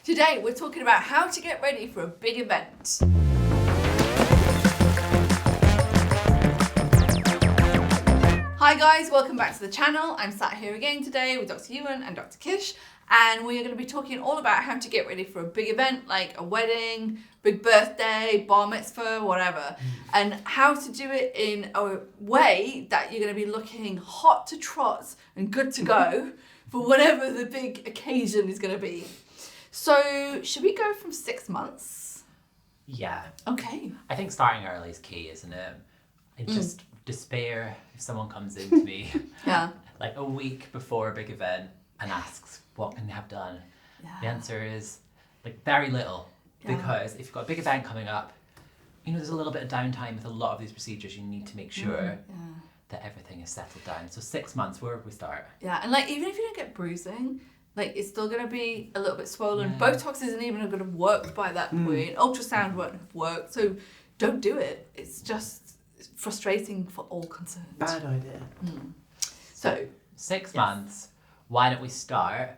Today we're talking about how to get ready for a big event. Hi guys, welcome back to the channel. I'm sat here again today with Dr. Euan and Dr. Kish, and we are going to be talking all about how to get ready for a big event like a wedding, big birthday, bar mitzvah, whatever, and how to do it in a way that you're going to be looking hot to trot and good to go for whatever the big occasion is going to be. So, should we go from 6 months? Yeah. Okay. I think starting early is key, isn't it? I just despair if someone comes in to me like a week before a big event and asks, what can you have done? Yeah. The answer is like very little, because if you've got a big event coming up, you know, there's a little bit of downtime with a lot of these procedures. You need to make sure that everything is settled down. So 6 months, where would we start? Yeah, and like even if you don't get bruising, like it's still going to be a little bit swollen. Yeah. Botox isn't even going to have worked by that point. Ultrasound won't have worked. So don't do it. It's just frustrating for all concerned. Bad idea. So 6 months, why don't we start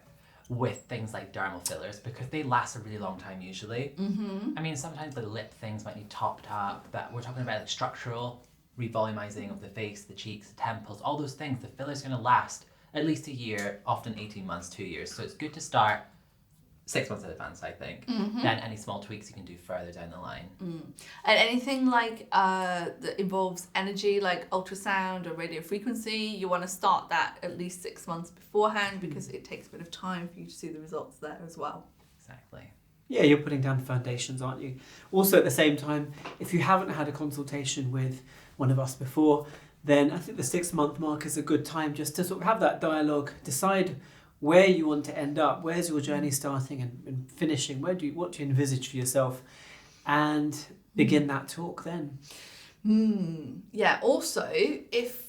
with things like dermal fillers, because they last a really long time usually. I mean, sometimes the lip things might need topped up, but we're talking about like structural revolumizing of the face, the cheeks, the temples, all those things. The filler's going to last at least a year, often 18 months, 2 years. So it's good to start 6 months in advance, I think. Then any small tweaks you can do further down the line. And anything like that involves energy, like ultrasound or radiofrequency, you want to start that at least 6 months beforehand, because it takes a bit of time for you to see the results there as well. Exactly. Yeah, you're putting down foundations, aren't you? Also, at the same time, if you haven't had a consultation with one of us before, then I think the 6 month mark is a good time just to sort of have that dialogue, decide where you want to end up, where's your journey starting and finishing, what do you envisage for yourself, and begin that talk then. Yeah, also, if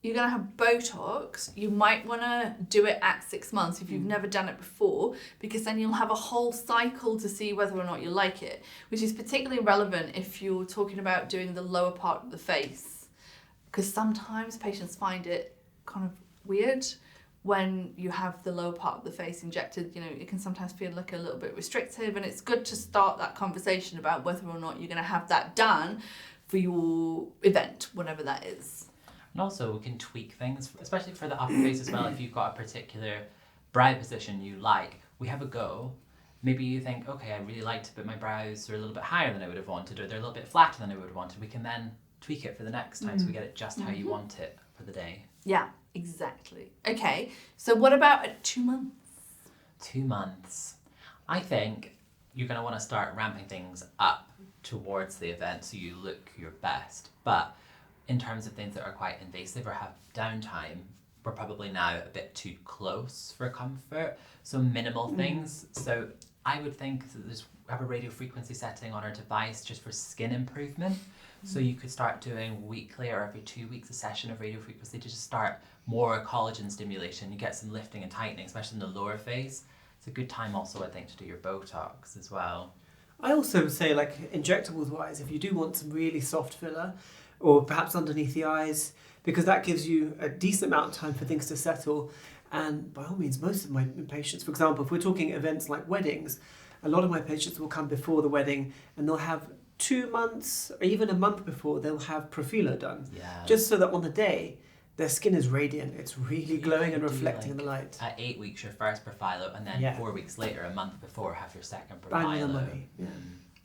you're going to have Botox, you might want to do it at 6 months if you've never done it before, because then you'll have a whole cycle to see whether or not you like it, which is particularly relevant if you're talking about doing the lower part of the face. Because sometimes patients find it kind of weird when you have the lower part of the face injected. You know, it can sometimes feel like a little bit restrictive, and it's good to start that conversation about whether or not you're going to have that done for your event, whatever that is. And also we can tweak things, especially for the upper face as well. If you've got a particular brow position you like, we have a go. Maybe you think, okay, I really liked it, but my brows are a little bit higher than I would have wanted, or they're a little bit flatter than I would have wanted. We can then tweak it for the next time, so we get it just how you want it for the day. Yeah, exactly. Okay, so what about at 2 months? 2 months. I think you're going to want to start ramping things up towards the event so you look your best. But in terms of things that are quite invasive or have downtime, we're probably now a bit too close for comfort. So minimal things. So I would think that we have a radiofrequency setting on our device just for skin improvement. So you could start doing weekly or every 2 weeks a session of radiofrequency to just start more collagen stimulation. You get some lifting and tightening, especially in the lower face. It's a good time also, I think, to do your Botox as well. I also would say, like, injectables wise, if you do want some really soft filler, or perhaps underneath the eyes, because that gives you a decent amount of time for things to settle. And by all means, most of my patients, for example, if we're talking events like weddings, a lot of my patients will come before the wedding and they'll have 2 months or even a month before, they'll have Profilo done. Yeah. Just so that on the day, their skin is radiant. It's really glowing and reflecting in the light. At 8 weeks, your first Profilo, and then 4 weeks later, a month before, have your second Profilo. Bang on the money. Yeah.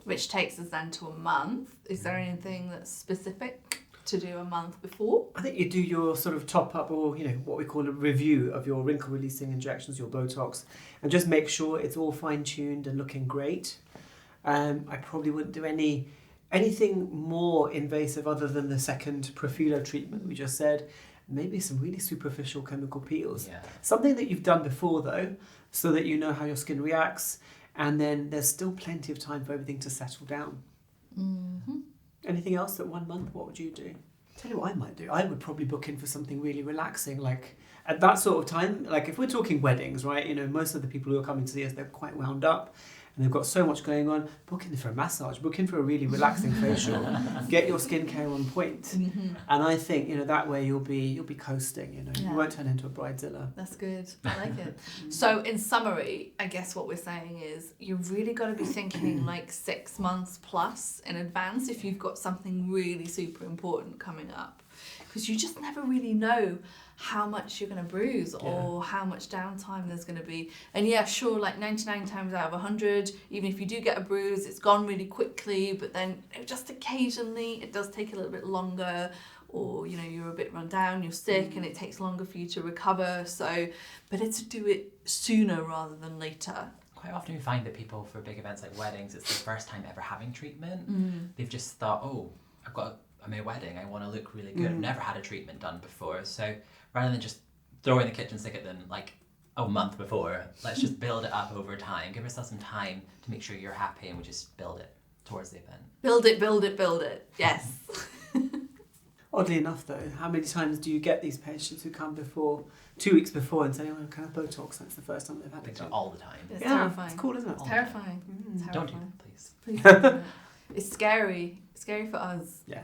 Which takes us then to a month. Is there anything that's specific to do a month before? I think you do your sort of top up, or what we call a review of your wrinkle releasing injections, your Botox, and just make sure it's all fine tuned and looking great. I probably wouldn't do anything more invasive other than the second Profilo treatment we just said. Maybe some really superficial chemical peels. Yeah. Something that you've done before though, so that you know how your skin reacts, and then there's still plenty of time for everything to settle down. Anything else at 1 month? What would you do? Tell you what I might do. I would probably book in for something really relaxing, like at that sort of time. Like if we're talking weddings, right? Most of the people who are coming to see us, they're quite wound up, and they've got so much going on, book in for a massage, book in for a really relaxing facial, get your skincare on point. Mm-hmm. And I think, you know, that way you'll be coasting, you know, Yeah. you won't turn into a bridezilla. That's good. I like it. So in summary, I guess what we're saying is you've really got to be thinking like 6 months plus in advance if you've got something really super important coming up, because you just never really know how much you're going to bruise or how much downtime there's going to be. And yeah, sure, like 99 times out of 100, even if you do get a bruise, it's gone really quickly, but then just occasionally it does take a little bit longer, or you know, you're a bit run down, you're sick, and it takes longer for you to recover. So better to do it sooner rather than later. Quite often you find that people for big events like weddings, it's their first time ever having treatment. They've just thought, oh, I'm a wedding, I want to look really good. I've never had a treatment done before. So rather than just throwing the kitchen sink at them like a month before, let's just build it up over time. Give yourself some time to make sure you're happy, and we just build it towards the event. Build it, build it, build it. Yes. Oddly enough though, how many times do you get these patients who come before, 2 weeks before, and say, oh, can I have Botox? That's the first time they've had They it do it done. all the time. It's Yeah, terrifying. it's cool, isn't it? It's terrifying. It's Don't do terrifying. that, please. Please don't do it. It's scary. It's scary for us. Yeah,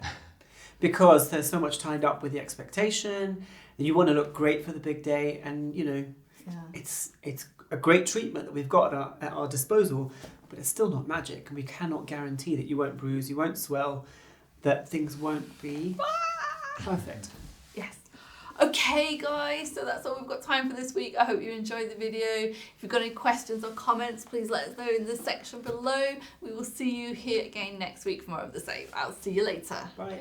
because there's so much tied up with the expectation. You want to look great for the big day, and you know, Yeah. it's a great treatment that we've got at our disposal, but it's still not magic, and we cannot guarantee that you won't bruise, you won't swell, that things won't be perfect. Yes. Okay, guys, so that's all we've got time for this week. I hope you enjoyed the video. If you've got any questions or comments, please let us know in the section below. We will see you here again next week for more of the same. I'll see you later. Bye.